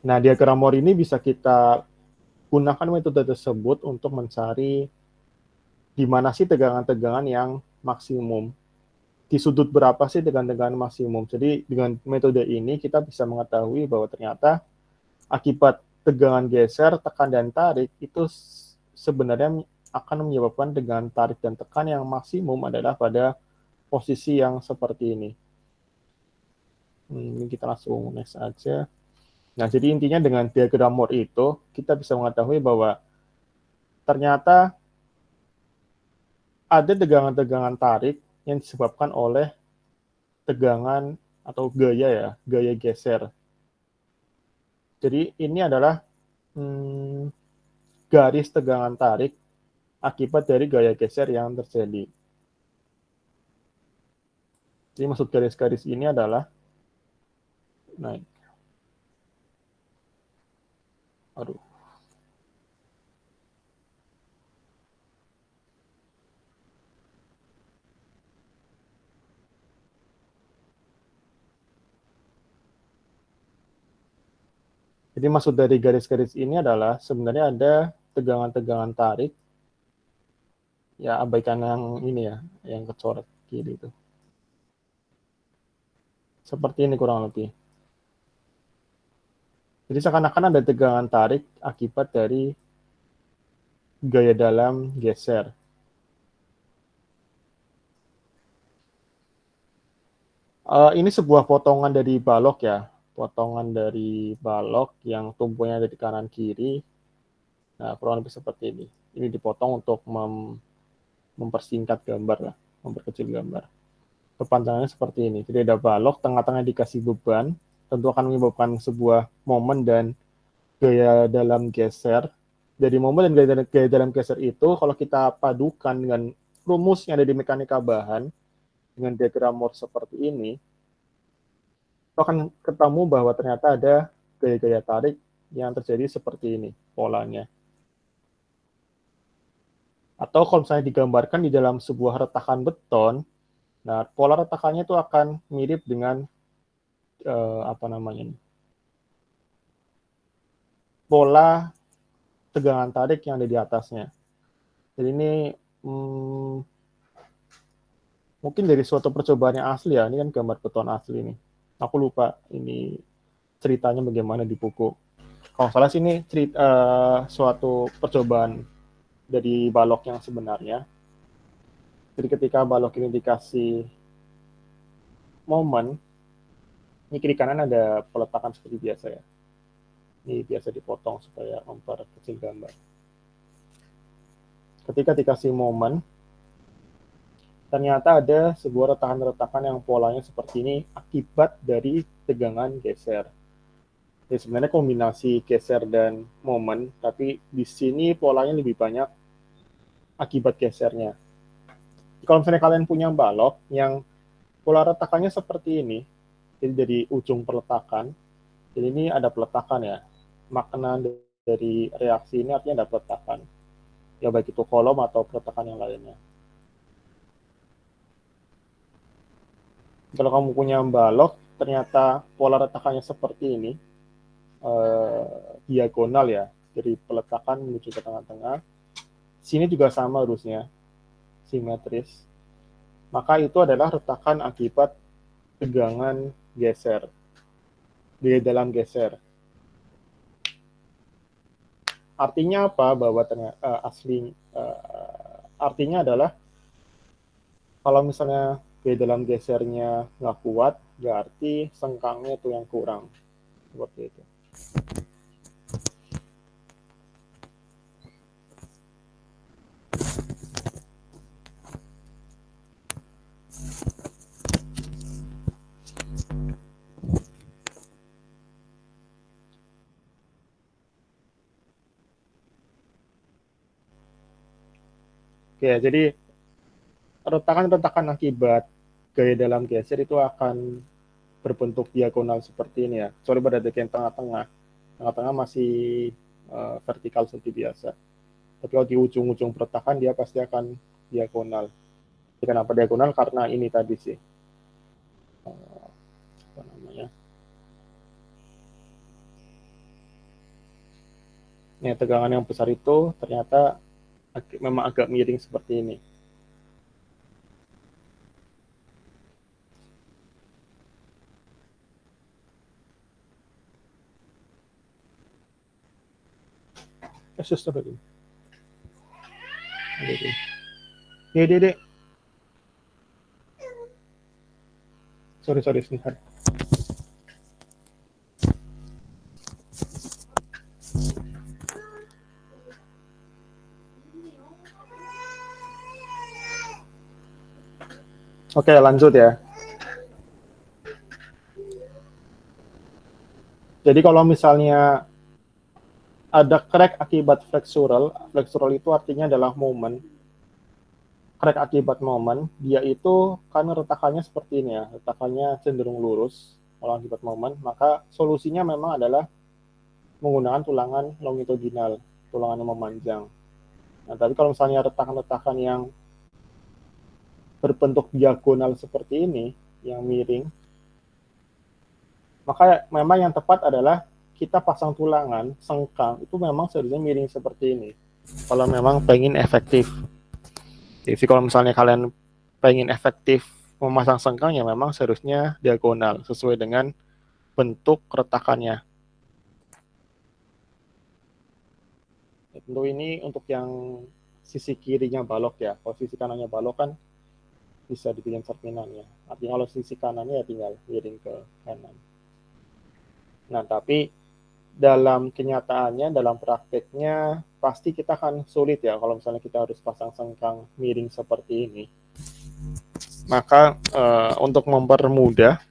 Nah, diagram Moore ini bisa kita gunakan metode tersebut untuk mencari di mana sih tegangan-tegangan yang maksimum. Di sudut berapa sih tegangan-tegangan maksimum. Jadi dengan metode ini kita bisa mengetahui bahwa ternyata akibat tegangan geser, tekan, dan tarik itu sebenarnya akan menyebabkan tegangan tarik dan tekan yang maksimum adalah pada posisi yang seperti ini. Ini kita langsung next aja. Nah, jadi intinya dengan diagram Moore itu, kita bisa mengetahui bahwa ternyata ada tegangan-tegangan tarik yang disebabkan oleh tegangan atau gaya ya, gaya geser. Jadi ini adalah garis tegangan tarik akibat dari gaya geser yang terjadi. Jadi maksud garis-garis ini adalah, nah, aduh. Jadi maksud dari garis-garis ini adalah sebenarnya ada tegangan-tegangan tarik, ya abaikan yang ini ya, yang kecoret kiri itu. Seperti ini kurang lebih. Jadi seakan-akan ada tegangan tarik akibat dari gaya dalam geser. Ini sebuah potongan dari balok ya, potongan dari balok yang tumpunya dari kanan kiri. Nah, kurang lebih seperti ini. Ini dipotong untuk mempersingkat gambar lah, memperkecil gambar. Kepanjangannya seperti ini. Jadi ada balok, tengah-tengah dikasih beban, tentu akan menyebabkan sebuah momen dan gaya dalam geser. Dari momen dan gaya dalam geser itu, kalau kita padukan dengan rumus yang ada di mekanika bahan, dengan diagram Moore seperti ini, kita akan ketemu bahwa ternyata ada gaya-gaya tarik yang terjadi seperti ini polanya. Atau kalau misalnya digambarkan di dalam sebuah retakan beton, nah pola retakannya itu akan mirip dengan apa namanya ini, pola tegangan tarik yang ada di atasnya. Jadi ini hmm, mungkin dari suatu percobaan yang asli ya, ini kan gambar beton asli ini. Aku lupa ini ceritanya bagaimana di buku. Kalau salah sih ini suatu percobaan dari balok yang sebenarnya. Jadi ketika balok ini dikasih momen, ini kiri kanan ada peletakan seperti biasa ya. Ini biasa dipotong supaya memperkecil gambar. Ketika dikasih momen, ternyata ada sebuah retakan-retakan yang polanya seperti ini akibat dari tegangan geser. Jadi sebenarnya kombinasi geser dan momen, tapi di sini polanya lebih banyak akibat gesernya. Kalau misalnya kalian punya balok yang pola retakannya seperti ini, jadi dari ujung peletakan, jadi ini ada peletakan ya, makna dari reaksi ini artinya ada peletakan, ya baik itu kolom atau peletakan yang lainnya. Kalau kamu punya balok, ternyata pola retakannya seperti ini, diagonal ya, dari peletakan menuju ke tengah-tengah. Sini juga sama harusnya, simetris. Maka itu adalah retakan akibat tegangan geser, di dalam geser. Artinya apa? Bahwa ternyata artinya adalah kalau misalnya di dalam gesernya nggak kuat, berarti sengkangnya itu yang kurang. Seperti itu. Oke, jadi retakan-retakan akibat gaya dalam geser itu akan berbentuk diagonal seperti ini ya. Sorry pada bagian tengah-tengah. Tengah-tengah masih vertikal seperti biasa. Tapi kalau di ujung-ujung pertakan dia pasti akan diagonal. Jadi kenapa diagonal? Karena ini tadi sih. Apa namanya? Nah, tegangan yang besar itu ternyata memang agak miring seperti ini. Suster ini. Dek. Sorry, sebentar. Oke, lanjut ya. Jadi kalau misalnya ada crack akibat flexural itu artinya adalah momen. Crack akibat momen, dia itu kan retakannya seperti ini ya, retakannya cenderung lurus kalau akibat momen, maka solusinya memang adalah menggunakan tulangan longitudinal, tulangan yang memanjang. Nah, tapi kalau misalnya retakan-retakan yang berbentuk diagonal seperti ini, yang miring, maka memang yang tepat adalah kita pasang tulangan sengkang itu memang seharusnya miring seperti ini. Kalau memang pengen efektif. Jadi kalau misalnya kalian pengen efektif memasang sengkang ya memang seharusnya diagonal sesuai dengan bentuk retakannya. Ya, tentu ini untuk yang sisi kirinya balok ya. Kalau sisi kanannya balok kan bisa dibikin cerminan ya. Artinya kalau sisi kanannya ya tinggal miring ke kanan. Nah, tapi dalam kenyataannya, dalam prakteknya, pasti kita akan sulit ya kalau misalnya kita harus pasang sengkang miring seperti ini. Maka untuk mempermudah,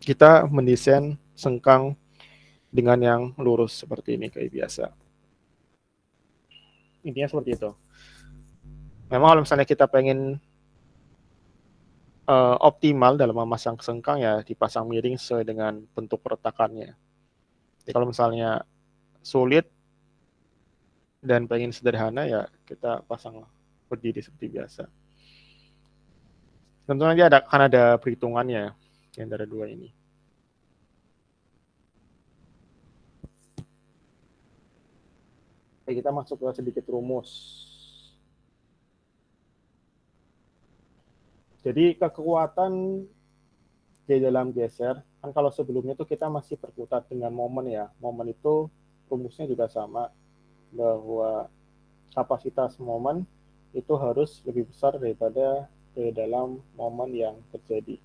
kita mendesain sengkang dengan yang lurus seperti ini kayak biasa. Intinya seperti itu. Memang kalau misalnya kita pengen optimal dalam memasang sengkang ya dipasang miring sesuai dengan bentuk retakannya. Jadi kalau misalnya sulit dan pengen sederhana ya kita pasang berdiri seperti biasa. Tentu nanti akan ada perhitungannya di antara dua ini. Oke, kita masuk ke sedikit rumus. Jadi kekuatan di dalam geser, kan kalau sebelumnya itu kita masih berkutat dengan momen ya. Momen itu rumusnya juga sama, bahwa kapasitas momen itu harus lebih besar daripada di dalam momen yang terjadi.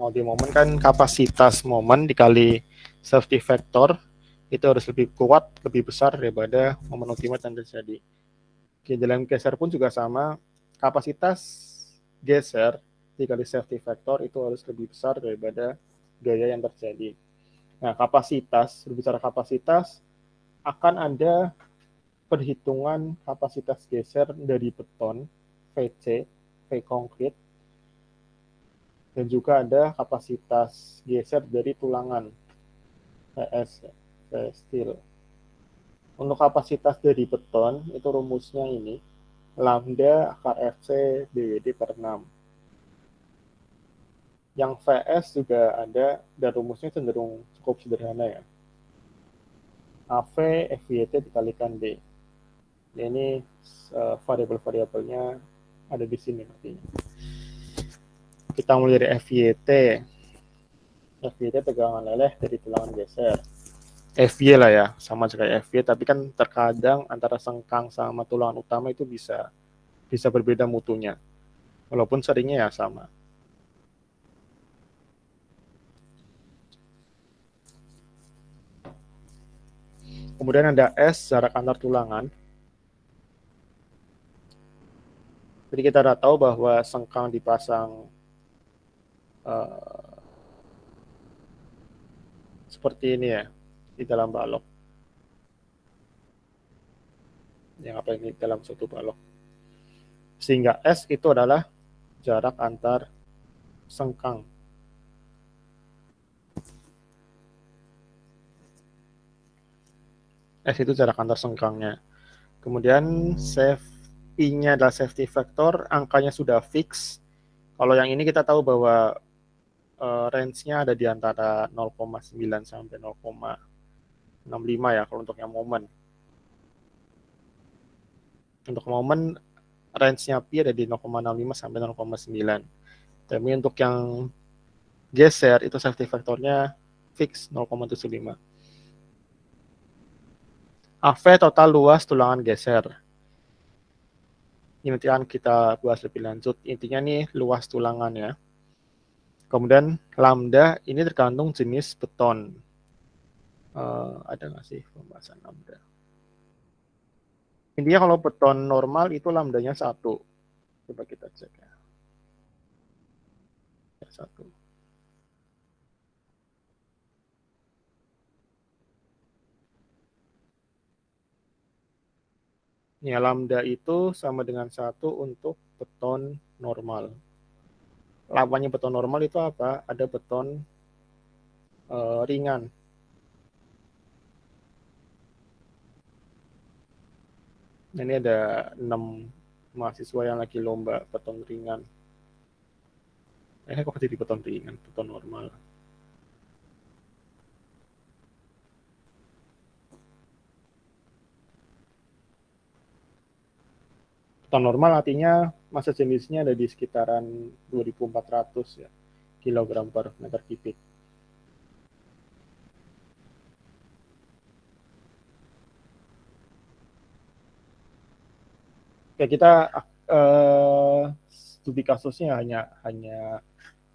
Mau di momen kan kapasitas momen dikali safety factor itu harus lebih kuat, lebih besar daripada momen ultimate yang terjadi. Di dalam geser pun juga sama, kapasitas geser dikali safety factor itu harus lebih besar daripada gaya yang terjadi. Nah, kapasitas, berbicara kapasitas, akan ada perhitungan kapasitas geser dari beton, VC, V konkret, dan juga ada kapasitas geser dari tulangan, VS, VS steel. Untuk kapasitas dari beton, itu rumusnya ini, lambda akar FC DWD per 6. Yang VS juga ada, dan rumusnya cenderung cukup sederhana ya. AV FYT dikalikan D. Ini variabel-variabelnya ada di sini artinya. Kita mulai dari FYT. FYT tegangan leleh dari tulangan geser. FY lah ya, sama kayak FY, tapi kan terkadang antara sengkang sama tulangan utama itu bisa berbeda mutunya. Walaupun seringnya ya sama. Kemudian ada S, jarak antar tulangan. Jadi kita udah tahu bahwa sengkang dipasang seperti ini ya, di dalam balok. Yang apa ini dalam suatu balok. Sehingga S itu adalah jarak antar sengkang. S itu jarak antar sengkangnya. Kemudian safety I-nya adalah safety factor, angkanya sudah fix. Kalau yang ini kita tahu bahwa range-nya ada di antara 0,9 sampai 0,65 ya kalau untuk yang moment. Untuk moment range-nya pi ada di 0,65 sampai 0,9. Tapi untuk yang geser itu safety factornya fix 0,75. AV total luas tulangan geser. Ini nanti akan kita bahas lebih lanjut. Intinya nih luas tulangannya. Kemudian lambda ini tergantung jenis beton. Ada nggak sih pembahasan lambda? Intinya kalau beton normal itu lambdanya 1. Coba kita cek ya. 1. Ya, lambda itu sama dengan 1 untuk beton normal. Lawannya beton normal itu apa? Ada beton ringan. Ini ada 6 mahasiswa yang lagi lomba beton ringan. Kok jadi beton ringan? Beton normal. Beton normal artinya massa jenisnya ada di sekitaran 2.400 ya, kilogram per meter kubik. Ya kita studi kasusnya hanya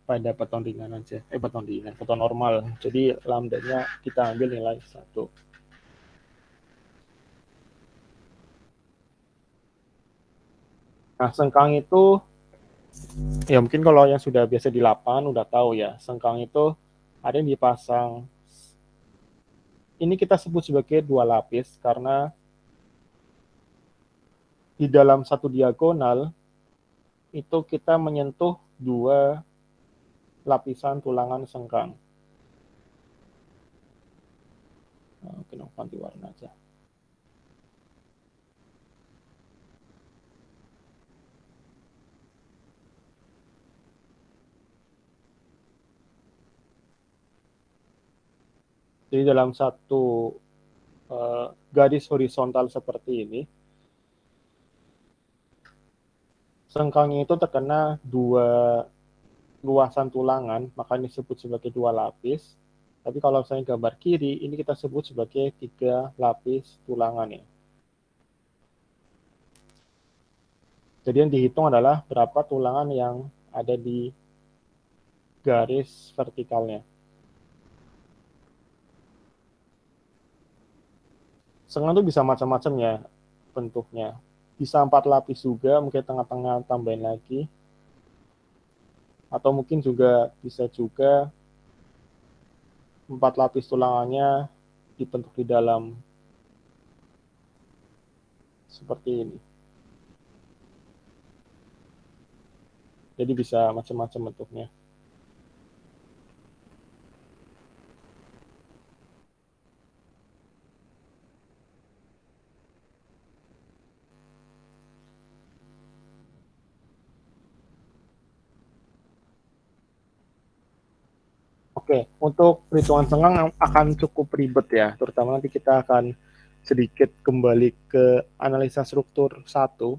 pada beton ringan aja, beton ringan, beton normal. Jadi lambdanya kita ambil nilai 1. Nah, sengkang itu ya mungkin kalau yang sudah biasa di lapangan udah tahu ya, sengkang itu ada yang dipasang, ini kita sebut sebagai 2 lapis karena di dalam satu diagonal itu kita menyentuh 2 lapisan tulangan sengkang. Nah, mungkin ganti warna aja. Jadi dalam satu garis horizontal seperti ini, sengkangnya itu terkena 2 luasan tulangan, makanya disebut sebagai 2 lapis. Tapi kalau saya gambar kiri, ini kita sebut sebagai 3 lapis tulangan ya. Jadi yang dihitung adalah berapa tulangan yang ada di garis vertikalnya. Sengkang itu bisa macam-macam ya bentuknya. Bisa 4 lapis juga, mungkin tengah-tengah tambahin lagi. Atau mungkin juga bisa juga 4 lapis tulangannya dibentuk di dalam seperti ini. Jadi bisa macam-macam bentuknya. Oke, untuk perhitungan sengkang akan cukup ribet ya, terutama nanti kita akan sedikit kembali ke analisa struktur 1.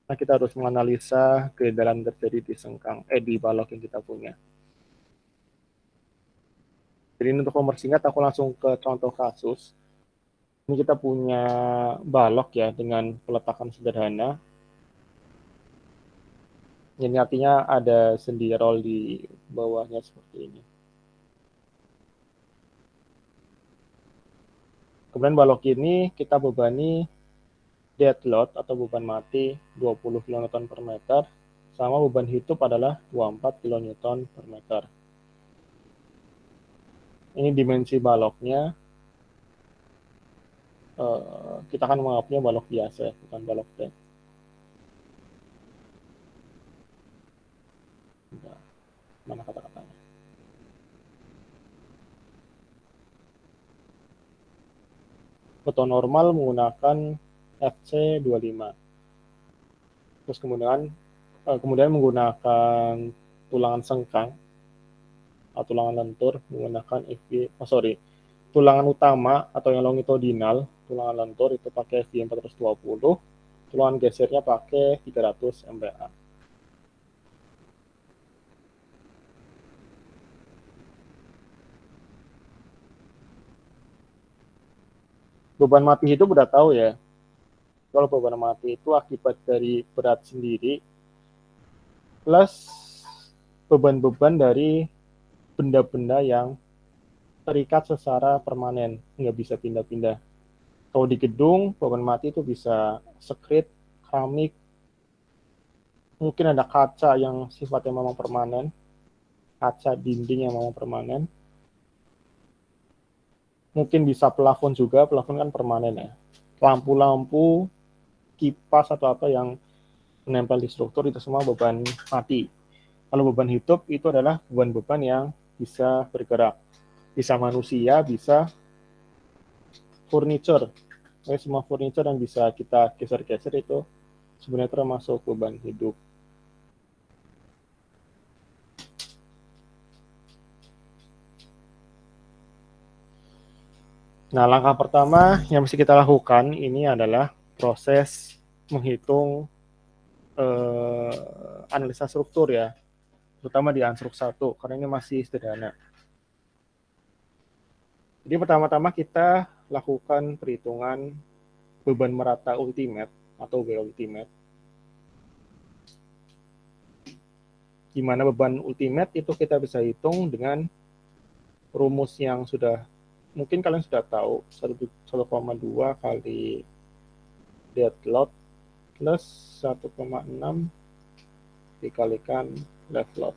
Nah, kita harus menganalisa kegedalan terjadi di sengkang, di balok yang kita punya. Jadi untuk mempersingkat, aku langsung ke contoh kasus. Ini kita punya balok ya dengan peletakan sederhana. Ini artinya ada sendi roll di bawahnya seperti ini. Kemudian balok ini kita bebani dead load atau beban mati 20 kN per meter, sama beban hidup adalah 24 kN per meter. Ini dimensi baloknya. Kita akan menganggapnya balok biasa, bukan balok dead. Mana kata-katanya? Beton normal menggunakan FC 25. Terus kemudian menggunakan tulangan sengkang atau tulangan lentur menggunakan tulangan utama atau yang longitudinal, tulangan lentur itu pakai FV 420, tulangan gesernya pakai 300 MPa. Beban mati hidup udah tahu ya. Kalau beban mati itu akibat dari berat sendiri plus beban-beban dari benda-benda yang terikat secara permanen, nggak bisa pindah-pindah. Kalau di gedung, beban mati itu bisa sekrit, keramik, mungkin ada kaca yang sifatnya memang permanen, kaca dinding yang memang permanen, mungkin bisa plafon juga, plafon kan permanen ya. Lampu-lampu, kipas atau apa yang menempel di struktur itu semua beban mati. Kalau beban hidup itu adalah beban-beban yang bisa bergerak. Bisa manusia, bisa furniture. Jadi semua furniture yang bisa kita geser-geser itu sebenarnya termasuk beban hidup. Nah, langkah pertama yang mesti kita lakukan ini adalah proses menghitung analisa struktur ya, terutama di Ansruk 1, karena ini masih sederhana. Jadi pertama-tama kita lakukan perhitungan beban merata ultimate atau W ultimate, di mana beban ultimate itu kita bisa hitung dengan rumus yang sudah mungkin kalian sudah tahu, 1,2 kali dead load plus 1,6 dikalikan left load.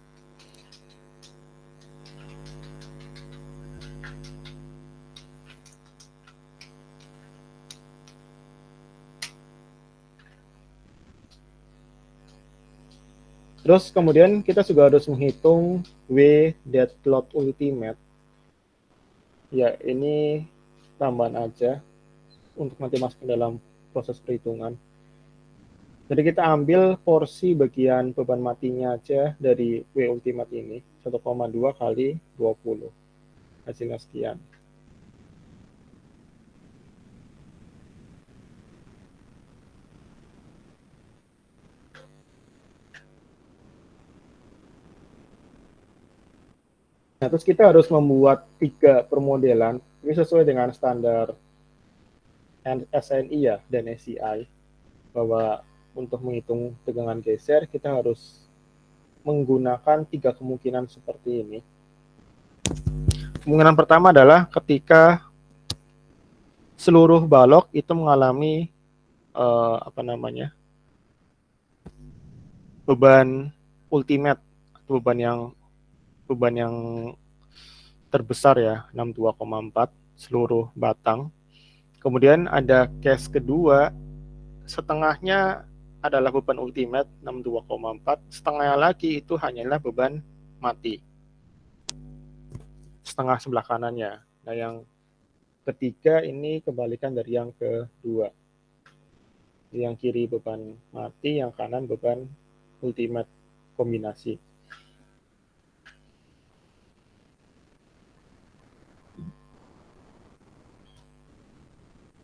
Terus kemudian kita juga harus menghitung W dead load ultimate. Ya, ini tambahan aja untuk nanti masuk ke dalam proses perhitungan. Jadi kita ambil porsi bagian beban matinya aja dari W ultimate ini, 1,2 kali 20. Hasilnya sekian. Nah, terus kita harus membuat 3 permodelan, ini sesuai dengan standar SNI ya, dan SCI, bahwa untuk menghitung tegangan geser, kita harus menggunakan 3 kemungkinan seperti ini. Kemungkinan pertama adalah ketika seluruh balok itu mengalami beban ultimate, beban yang terbesar ya, 62,4 seluruh batang. Kemudian ada case kedua, setengahnya adalah beban ultimate 62,4, setengahnya lagi itu hanyalah beban mati, setengah sebelah kanannya. Nah, yang ketiga ini kebalikan dari yang kedua. Yang kiri beban mati, yang kanan beban ultimate kombinasi.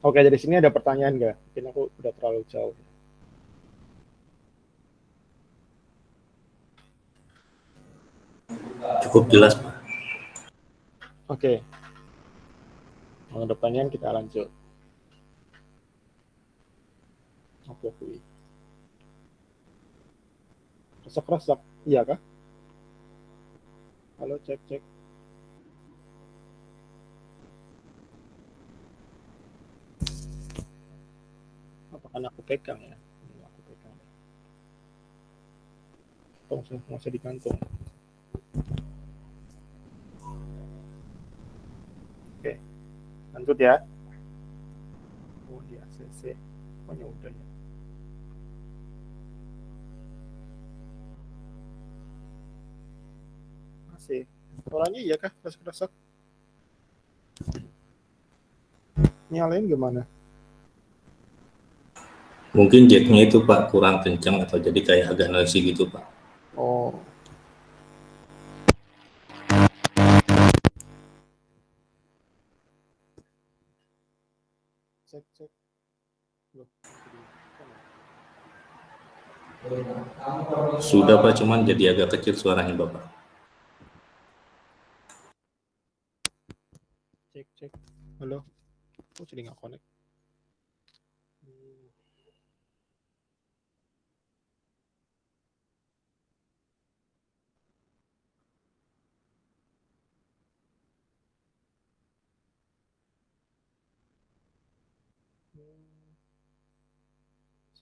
Oke, dari sini ada pertanyaan nggak? Mungkin aku udah terlalu jauh. Cukup jelas, Pak. Oke. Mau pertanyaan kita lanjut. Oke, resek-resek, iya kah? Halo, cek. Apakah aku pegang ya? Aku pegang. Nggak usah digantung. Oke, lanjut ya. Oh, di ACC. Pokoknya udah ya. Masih. Suaranya iya kah? Resek-resek. Nyalain gimana? Mungkin jacknya itu Pak kurang kencang atau jadi kayak agak noisy gitu Pak. Oh. Cek cek. Loh, masih di connect. Sudah Pak, cuman jadi agak kecil suaranya Bapak. Cek cek. Halo. Kok jadi nggak connect?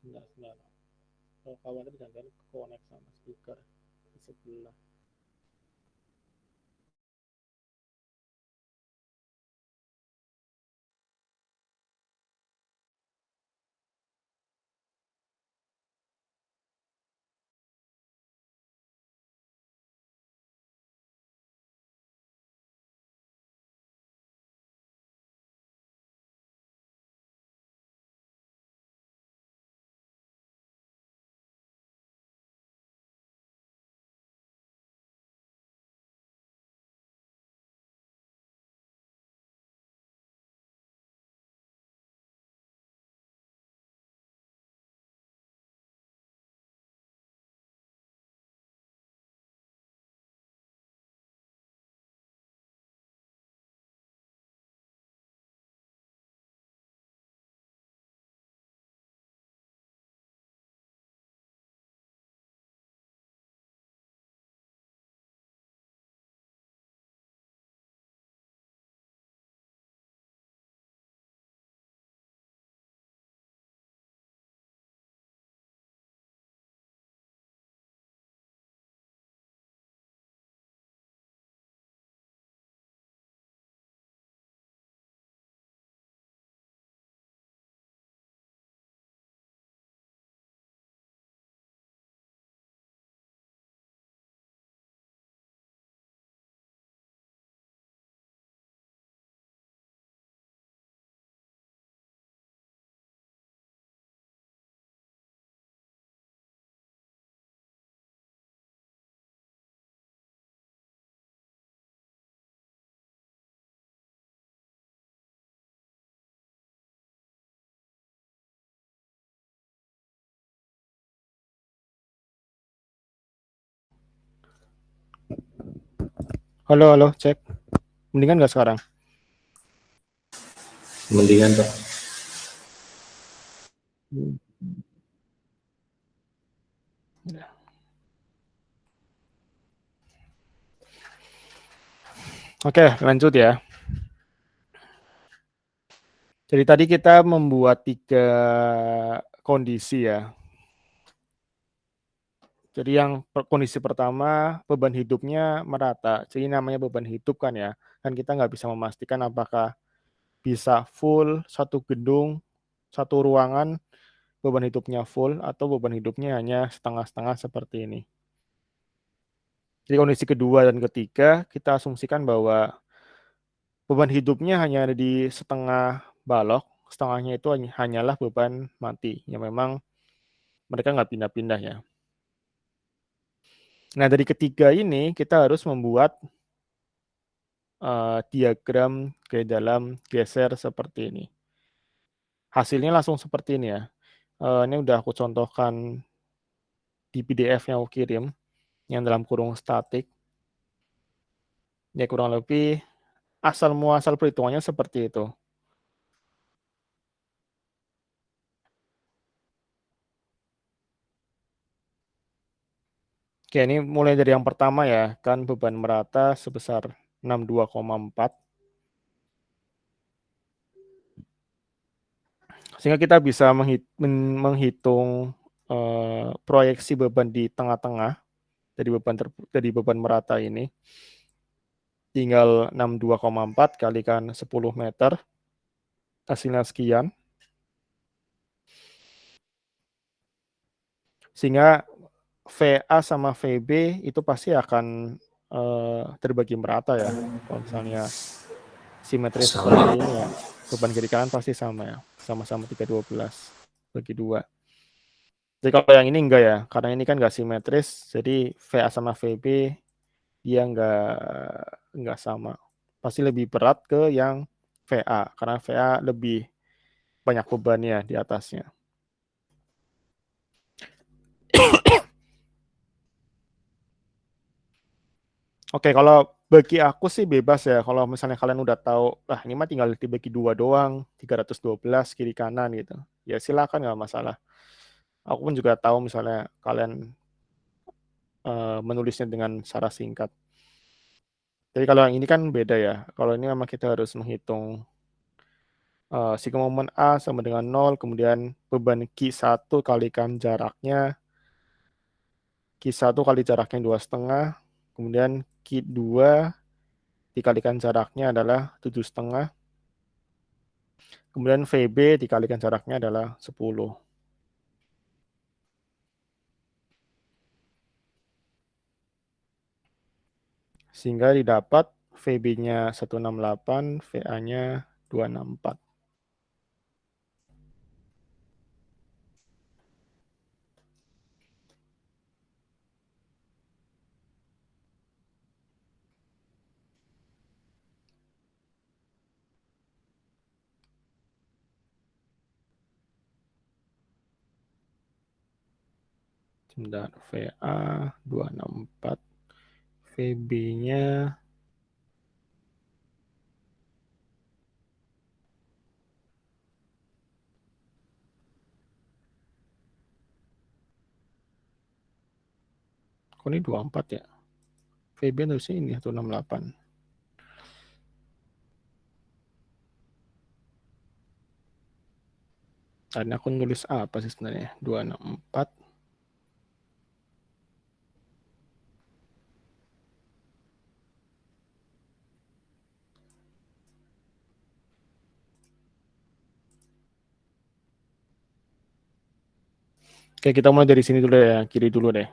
Sebentar. Kalau kawan itu jangan connect sama speaker di sebelah. Halo, halo, cek. Mendingan nggak sekarang? Mendingan Pak. Oke, lanjut ya. Jadi tadi kita membuat 3 kondisi ya. Jadi yang kondisi pertama, beban hidupnya merata. Jadi namanya beban hidup kan ya. Kan kita nggak bisa memastikan apakah bisa full satu gedung, satu ruangan, beban hidupnya full, atau beban hidupnya hanya setengah-setengah seperti ini. Jadi kondisi kedua dan ketiga, kita asumsikan bahwa beban hidupnya hanya ada di setengah balok, setengahnya itu hanyalah beban mati, yang memang mereka nggak pindah-pindah ya. Nah, dari ketiga ini kita harus membuat diagram gaya dalam geser seperti ini. Hasilnya langsung seperti ini ya. Ini udah aku contohkan di PDF yang aku kirim, yang dalam kurung statik. Ya kurang lebih asal muasal perhitungannya seperti itu. Oke, ini mulai dari yang pertama ya, kan beban merata sebesar 62,4. Sehingga kita bisa menghitung proyeksi beban di tengah-tengah dari beban merata ini. Tinggal 62,4 kalikan 10 meter, hasilnya sekian. Sehingga VA sama VB itu pasti akan terbagi merata ya. Kalau misalnya simetri seperti Sama. ini ya, beban kiri kanan pasti sama ya, sama-sama 312 bagi 2. Jadi kalau yang ini enggak ya, karena ini kan nggak simetris, jadi VA sama VB dia nggak sama. Pasti lebih berat ke yang VA, karena VA lebih banyak bebannya di atasnya. Oke, kalau bagi aku sih bebas ya, kalau misalnya kalian udah tahu, "Ah, ini mah tinggal dibagi 2 doang, 312 kiri kanan," gitu. Ya silakan, nggak masalah. Aku pun juga tahu misalnya kalian, menulisnya dengan secara singkat. Jadi kalau yang ini kan beda ya, kalau ini memang kita harus menghitung, sigma momen A sama dengan 0, kemudian beban Q1 kalikan jaraknya, Q1 kali jaraknya 2,5, kemudian Q2 dikalikan jaraknya adalah 7,5, kemudian VB dikalikan jaraknya adalah 10. Sehingga didapat VB-nya 168, VA-nya 264. Sebentar, VA 264, VB-nya kok ini 24 ya? VB harusnya ini 168. Tadi aku nulis apa sih sebenarnya? 264. Oke, kita mulai dari sini dulu ya, kiri dulu deh.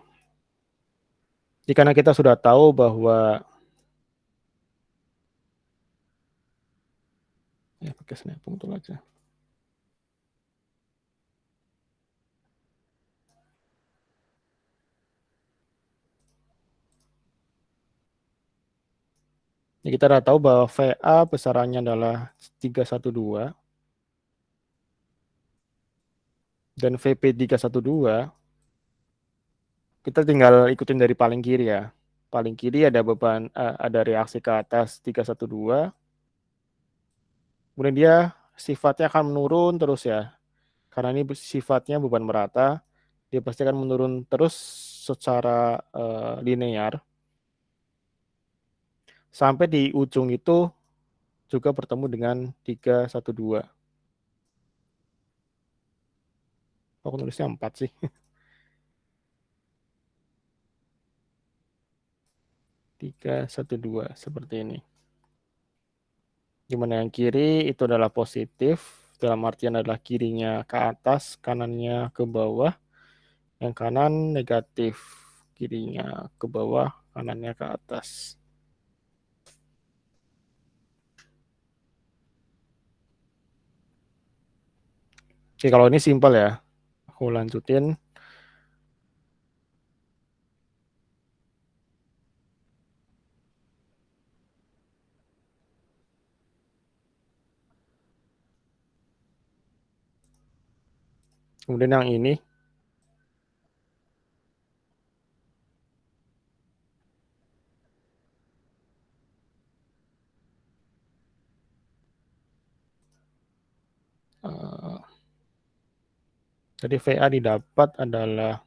Jadi karena kita sudah tahu bahwa ya pakai snapung tool aja. Jadi kita sudah tahu bahwa VA besarannya adalah 312 dan VP 312 kita tinggal ikutin dari paling kiri ya. Paling kiri ada beban ada reaksi ke atas 312. Kemudian dia sifatnya akan menurun terus ya. Karena ini sifatnya beban merata, dia pasti akan menurun terus secara linear sampai di ujung itu juga bertemu dengan 312. Aku nulisnya 4 sih. 312 seperti ini. Dimana yang kiri itu adalah positif, dalam artian adalah kirinya ke atas, kanannya ke bawah. Yang kanan negatif, kirinya ke bawah, kanannya ke atas. Oke, kalau ini simpel ya. Aku lanjutin. Kemudian yang ini jadi VA didapat adalah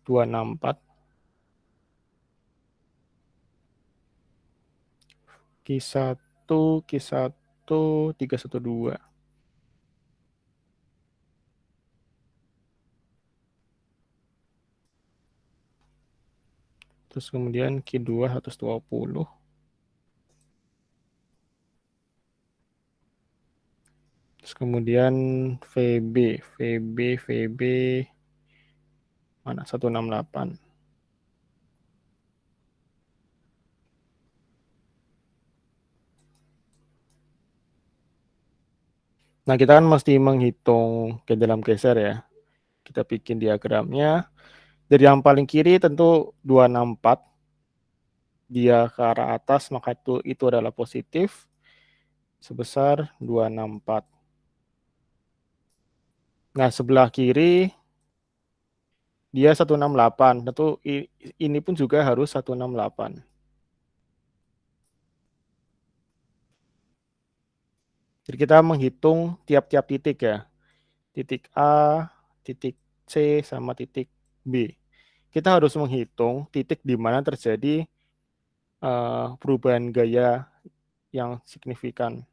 264, Q1, Q1, 312. Terus kemudian Q2 120. Terus kemudian VB mana 168. Nah, kita kan mesti menghitung ke dalam geser ya. Kita bikin diagramnya. Dari yang paling kiri tentu 264. Dia ke arah atas, maka itu adalah positif sebesar 264. Nah, sebelah kiri dia 168. Tentu ini pun juga harus 168. Jadi kita menghitung tiap-tiap titik ya. Titik A, titik C, sama titik B. Kita harus menghitung titik di mana terjadi perubahan gaya yang signifikan.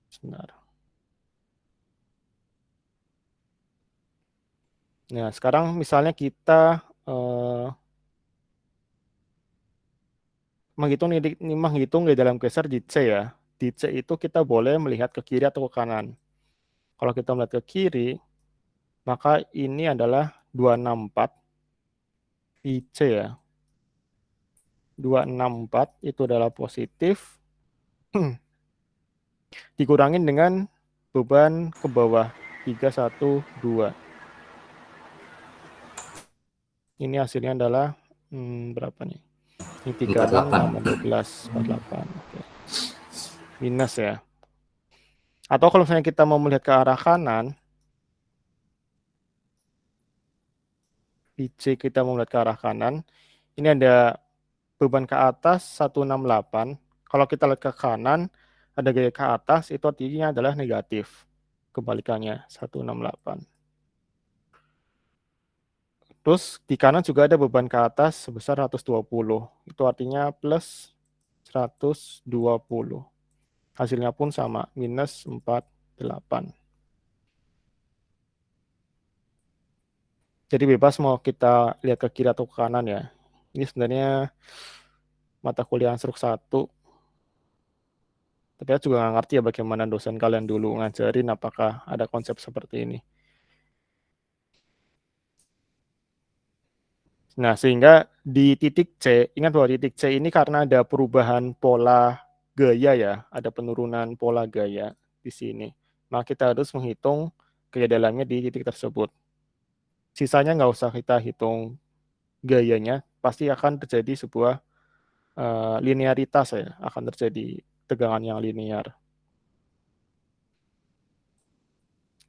Sebentar. Nah, sekarang misalnya kita menghitung di dalam geser di C ya. Di C itu kita boleh melihat ke kiri atau ke kanan. Kalau kita melihat ke kiri, maka ini adalah 264 IC ya. 264 itu adalah positif dikurangin dengan beban ke bawah 312. Ini hasilnya adalah berapa nih? Ini 36 tambah 12, 48. Oke. Minus ya. Atau kalau misalnya kita mau melihat ke arah kanan, di C kita mau melihat ke arah kanan, ini ada beban ke atas 168. Kalau kita lihat ke kanan, ada gaya ke atas, itu artinya adalah negatif. Kebalikannya, 168. Terus di kanan juga ada beban ke atas sebesar 120. Itu artinya plus 120. Hasilnya pun sama, minus 48. Jadi bebas mau kita lihat ke kiri atau ke kanan ya. Ini sebenarnya mata kuliah Anstruk 1. Tapi saya juga nggak ngerti ya bagaimana dosen kalian dulu ngajarin apakah ada konsep seperti ini. Nah, sehingga di titik C, ingat bahwa titik C ini karena ada perubahan pola gaya ya, ada penurunan pola gaya di sini. Maka kita harus menghitung gaya dalamnya di titik tersebut. Sisanya nggak usah kita hitung gayanya, pasti akan terjadi sebuah linearitas ya, akan terjadi tegangan yang linear.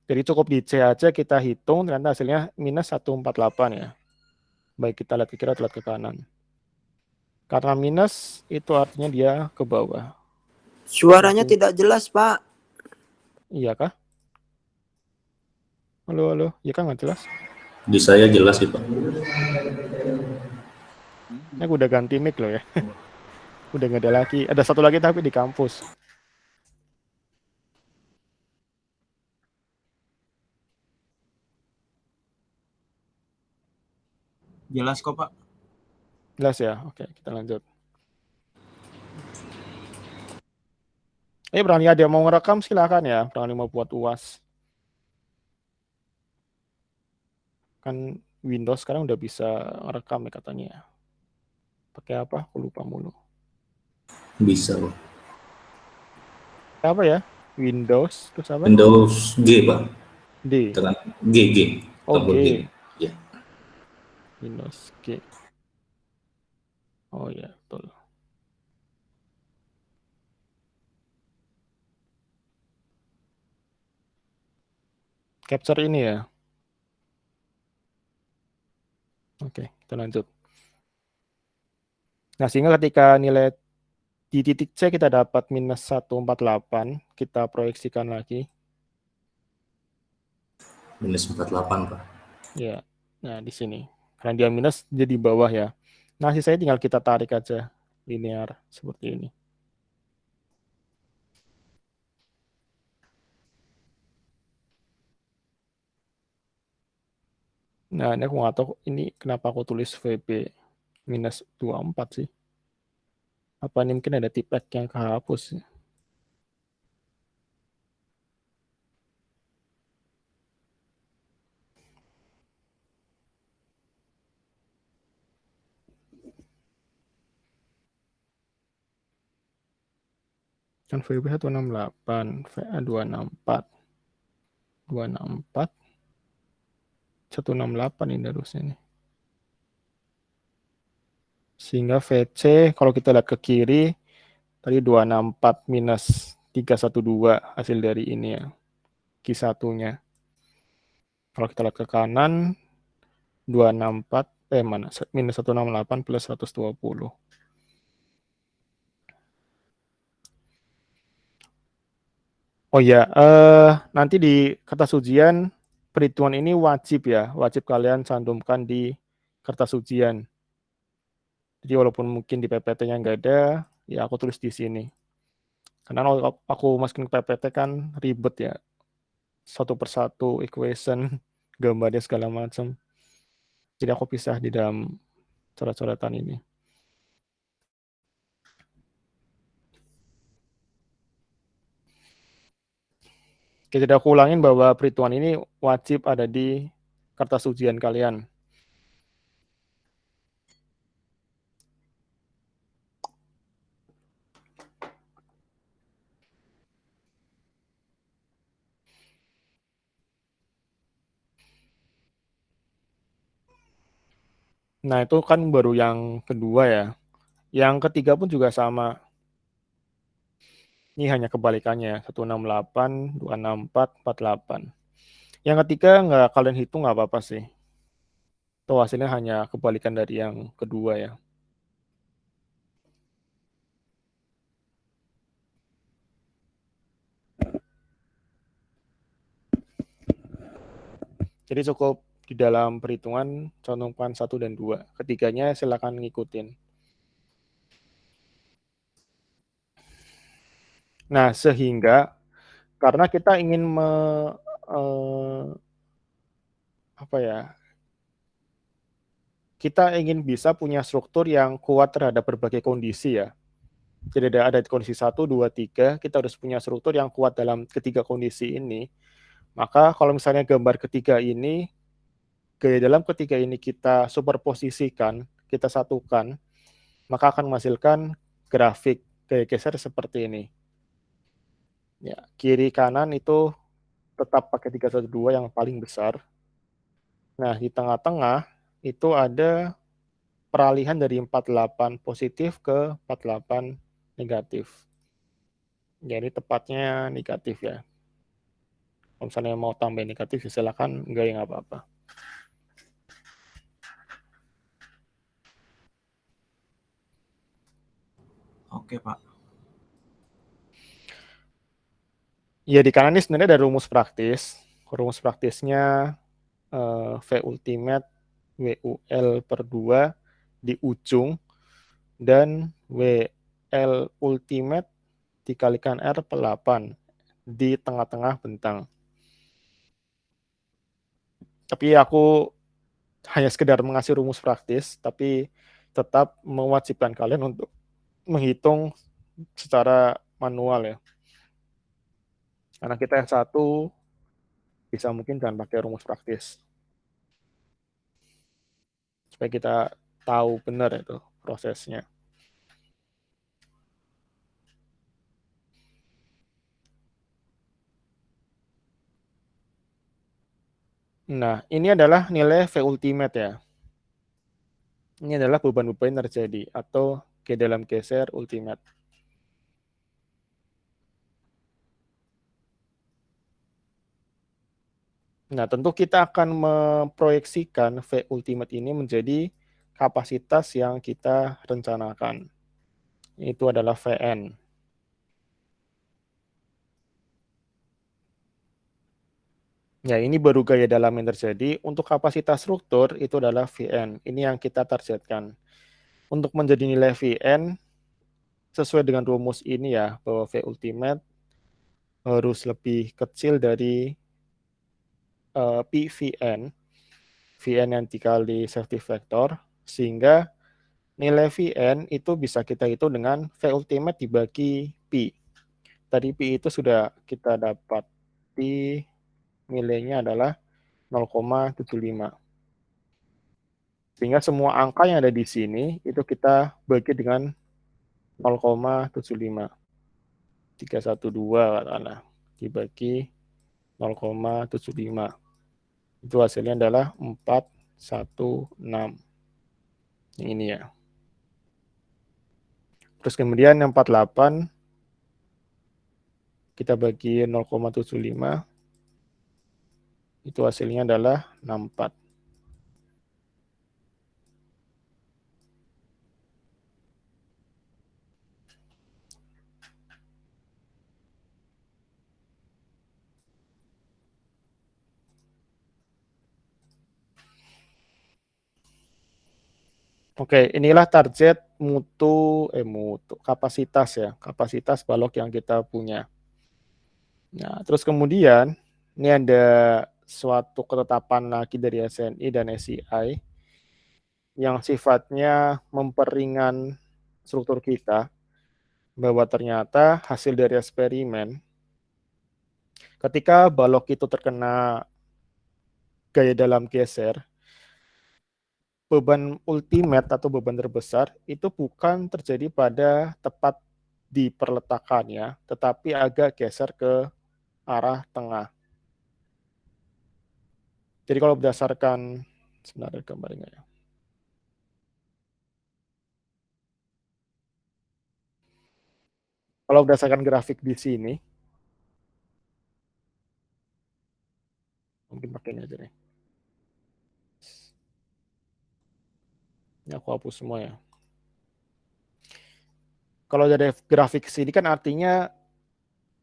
Jadi cukup di C aja kita hitung, ternyata hasilnya minus 148 ya. Baik kita lihat ke kiri atau lihat ke kanan. Karena minus, itu artinya dia ke bawah. Suaranya tidak jelas, Pak. Iya kah? Halo, halo. Iya kan nggak jelas? Di saya jelas sih, Pak. Ini aku udah ganti mic loh ya. Udah nggak ada lagi. Ada satu lagi tapi di kampus. Jelas kok, Pak. Jelas ya? Oke, kita lanjut. Berani ada yang mau ngerekam silakan ya. Berani mau buat UAS. Kan Windows sekarang udah bisa ngerekam ya katanya. Pakai apa? Aku lupa mulu. Bisa, Pak. Apa ya? Windows, terus apa? Windows G, Pak. D. Tekan G. Oh, Tombol G. G. Ya. Windows G. Oh ya, betul. Capture ini ya. Oke, kita lanjut. Nah, sehingga ketika nilai di titik C kita dapat minus 148, kita proyeksikan lagi. Minus 48, Pak. Ya, nah di sini. Karena dia minus, jadi bawah ya. Nah, sisanya tinggal kita tarik aja linear seperti ini. Nah, ini aku nggak tahu ini kenapa aku tulis VB minus 24 sih. Apa ini mungkin ada tipe yang kehapus? Kan VB 168, VA 264. 264. 168 ini harusnya nih. Sehingga VC kalau kita lihat ke kiri tadi 264 minus 312 hasil dari ini ya. Q1-nya. Kalau kita lihat ke kanan 264 mana? Minus 168 plus 120. Oh ya, nanti di kertas ujian perhitungan ini wajib ya, wajib kalian cantumkan di kertas ujian. Jadi walaupun mungkin di PPT-nya nggak ada, ya aku tulis di sini. Karena kalau aku masukin ke PPT kan ribet ya, satu persatu equation, gambarnya segala macam. Jadi aku pisah di dalam coret-coretan ini. Oke, jadi aku ulangin bahwa perhitungan ini wajib ada di kertas ujian kalian. Nah, itu kan baru yang kedua ya. Yang ketiga pun juga sama. Ini hanya kebalikannya, 168, 264, 48. Yang ketiga nggak kalian hitung nggak apa-apa sih. Itu hasilnya hanya kebalikan dari yang kedua ya. Jadi cukup di dalam perhitungan cantumkan 1 dan 2. Ketiganya silakan ngikutin. Nah, sehingga karena kita ingin kita ingin bisa punya struktur yang kuat terhadap berbagai kondisi ya. Jadi ada kondisi 1, 2, 3, kita harus punya struktur yang kuat dalam ketiga kondisi ini. Maka kalau misalnya gambar ketiga ini, gaya dalam ketiga ini kita superposisikan, kita satukan, maka akan menghasilkan grafik gaya geser seperti ini. Ya, kiri kanan itu tetap pakai 312 yang paling besar. Nah, di tengah-tengah itu ada peralihan dari 48 positif ke 48 negatif. Jadi tepatnya negatif ya. Kalau misalnya mau tambah negatif, silakan, enggak ya nggak apa-apa. Oke, Pak. Ya, di kanan ini sebenarnya ada rumus praktis. Rumus praktisnya V ultimate WUL per 2 di ujung dan WL ultimate dikalikan R per 8 di tengah-tengah bentang. Tapi aku hanya sekedar mengasih rumus praktis, tapi tetap mewajibkan kalian untuk menghitung secara manual ya. Karena kita yang satu bisa mungkin jangan pakai rumus praktis. Supaya kita tahu benar itu prosesnya. Nah, ini adalah nilai V ultimate ya. Ini adalah beban-beban yang terjadi atau G dalam geser ultimate. Nah, tentu kita akan memproyeksikan V ultimate ini menjadi kapasitas yang kita rencanakan. Itu adalah Vn. Ya, ini baru gaya dalam yang terjadi. Untuk kapasitas struktur, itu adalah Vn. Ini yang kita targetkan. Untuk menjadi nilai Vn, sesuai dengan rumus ini ya, bahwa V ultimate harus lebih kecil dari PVN. Vn yang dikali safety factor, sehingga nilai Vn itu bisa kita hitung dengan V ultimate dibagi Pi. Tadi Pi itu sudah kita dapat di nilainya adalah 0,75. Sehingga semua angka yang ada di sini itu kita bagi dengan 0,75. 312 katakanlah dibagi 0,75. Itu hasilnya adalah 416. Yang ini ya. Terus kemudian yang 48 kita bagi 0,75, itu hasilnya adalah 64. Oke, inilah target kapasitas ya, kapasitas balok yang kita punya. Nah, terus kemudian ini ada suatu ketetapan lagi dari SNI dan SCI yang sifatnya memperingan struktur kita, bahwa ternyata hasil dari eksperimen ketika balok itu terkena gaya dalam geser, beban ultimate atau beban terbesar itu bukan terjadi pada tepat di perletakannya, tetapi agak geser ke arah tengah. Jadi kalau berdasarkan, sebenarnya gambarnya ya. Kalau berdasarkan grafik di sini, mungkin pakai ini aja nih. Ini aku hapus semua ya. Kalau dari grafik sini kan artinya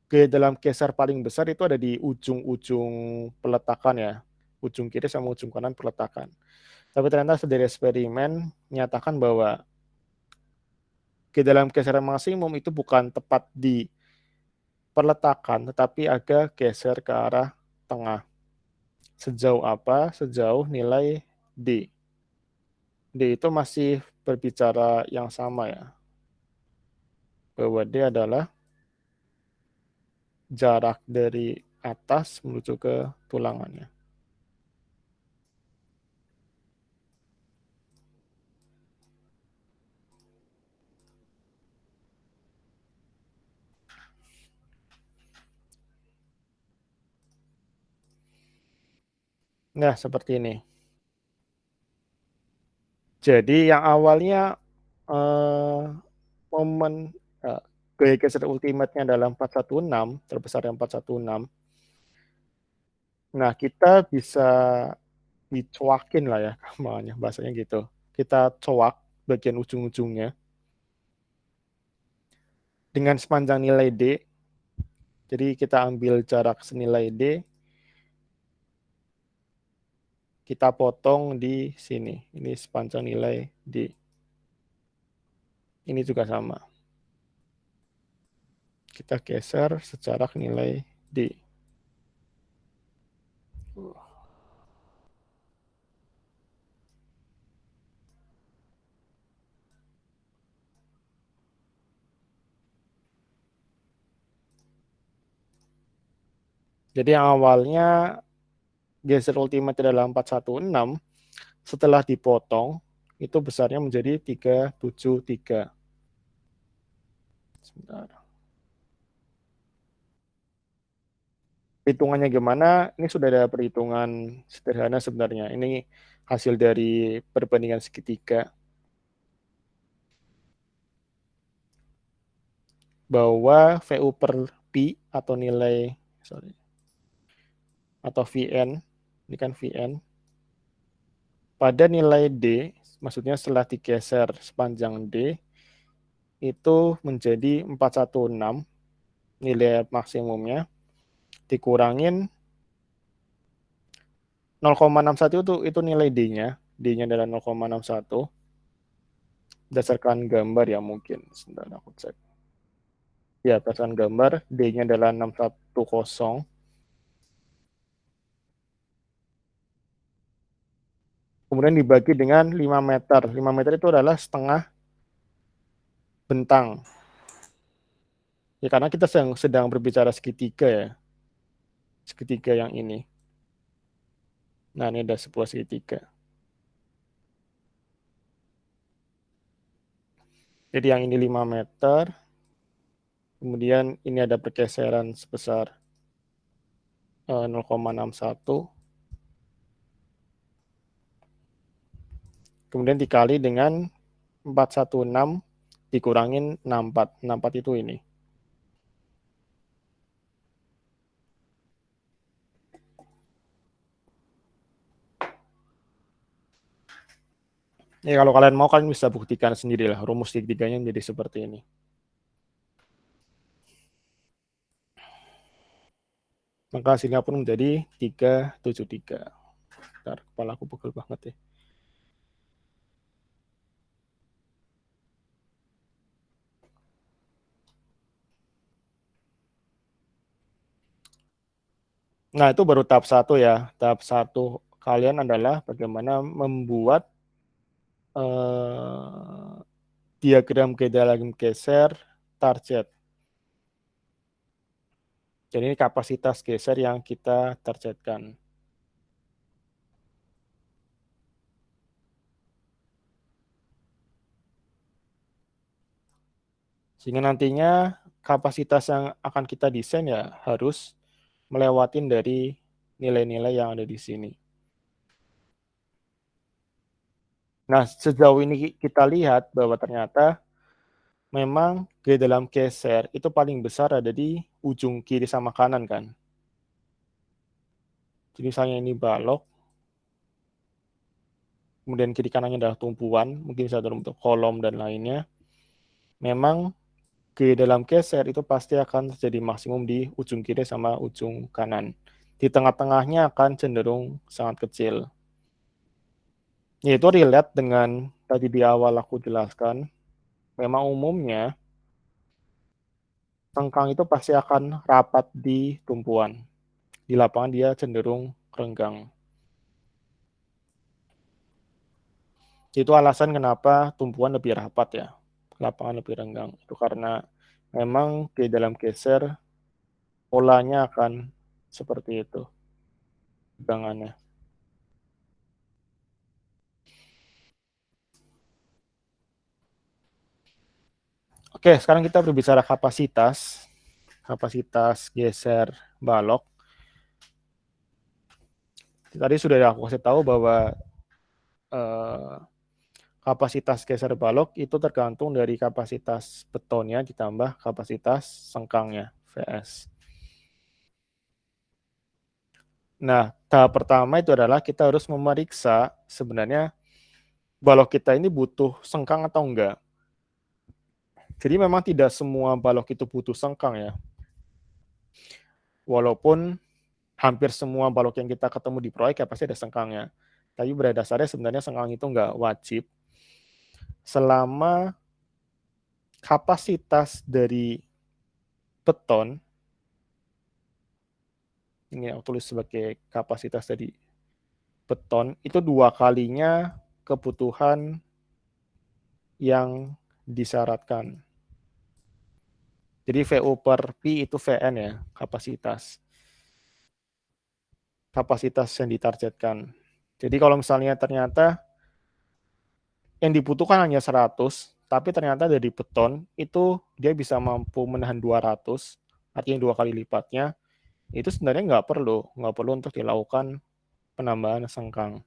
gaya dalam geser paling besar itu ada di ujung-ujung peletakan ya. Ujung kiri sama ujung kanan peletakan. Tapi ternyata dari eksperimen menyatakan bahwa gaya dalam geseran maksimum itu bukan tepat di perletakan, tetapi agak geser ke arah tengah. Sejauh apa? Sejauh nilai D. D itu masih berbicara yang sama ya. Bahwa D adalah jarak dari atas menuju ke tulangannya. Nah, seperti ini. Jadi yang awalnya momen gaya geser ultimate-nya adalah 416, terbesar yang 416. Nah, kita bisa dicuakin lah ya, makanya bahasanya gitu. Kita coak bagian ujung-ujungnya dengan sepanjang nilai D. Jadi kita ambil jarak senilai D, kita potong di sini. Ini sepanjang nilai D. Ini juga sama. Kita geser sejarak nilai D. Jadi yang awalnya geser ultimate adalah 416, setelah dipotong, itu besarnya menjadi 373. Sebentar. Perhitungannya gimana? Ini sudah ada perhitungan sederhana sebenarnya. Ini hasil dari perbandingan segitiga. Bahwa VU per Pi atau nilai, atau Vn, ini kan Vn, pada nilai D, maksudnya setelah digeser sepanjang D, itu menjadi 416, nilai maksimumnya, dikurangin 0,61 itu nilai D-nya. D-nya adalah 0,61. Berdasarkan gambar ya mungkin. Sebentar aku cek. Ya, berdasarkan gambar, D-nya adalah 610. Kemudian dibagi dengan 5 meter. 5 meter itu adalah setengah bentang. Ya, karena kita sedang berbicara segitiga ya. Segitiga yang ini. Nah, ini ada sebuah segitiga. Jadi yang ini 5 meter. Kemudian ini ada pergeseran sebesar 0,61. kemudian dikali dengan 416 dikurangin 64. 64 itu ini. Ya kalau kalian mau kalian bisa buktikan sendirilah rumus segitiganya menjadi seperti ini. Maka hasilnya pun menjadi 373. Bentar, kepala aku pegel banget ya. Nah, itu baru tahap 1 ya. Tahap 1 kalian adalah bagaimana membuat diagram dalam geser target. Jadi ini kapasitas geser yang kita targetkan. Sehingga nantinya kapasitas yang akan kita desain ya harus melewatin dari nilai-nilai yang ada di sini. Nah, sejauh ini kita lihat bahwa ternyata memang G dalam geser itu paling besar ada di ujung kiri sama kanan kan. Jadi misalnya ini balok, kemudian kiri kanannya adalah tumpuan, mungkin bisa dalam bentuk kolom dan lainnya. Memang G dalam geser itu pasti akan terjadi maksimum di ujung kiri sama ujung kanan. Di tengah-tengahnya akan cenderung sangat kecil. Yaitu relate dengan tadi di awal aku jelaskan, memang umumnya sengkang itu pasti akan rapat di tumpuan. Di lapangan dia cenderung renggang. Itu alasan kenapa tumpuan lebih rapat ya, lapangan lebih renggang. Itu karena memang di dalam geser polanya akan seperti itu, tegangannya. Oke, sekarang kita berbicara kapasitas geser balok. Tadi sudah aku kasih tahu bahwa kapasitas geser balok itu tergantung dari kapasitas betonnya ditambah kapasitas sengkangnya, VS. Nah, tahap pertama itu adalah kita harus memeriksa sebenarnya balok kita ini butuh sengkang atau enggak. Jadi memang tidak semua balok itu butuh sengkang ya. Walaupun hampir semua balok yang kita ketemu di proyek ya pasti ada sengkangnya. Tapi pada dasarnya sebenarnya sengkang itu enggak wajib selama kapasitas dari beton, ini aku tulis sebagai kapasitas dari beton, itu 2 kalinya kebutuhan yang disyaratkan. Jadi VU per Pi itu VN ya, kapasitas yang ditargetkan. Jadi kalau misalnya ternyata yang dibutuhkan hanya 100, tapi ternyata dari beton itu dia bisa mampu menahan 200, artinya 2 kali lipatnya, itu sebenarnya nggak perlu untuk dilakukan penambahan sengkang.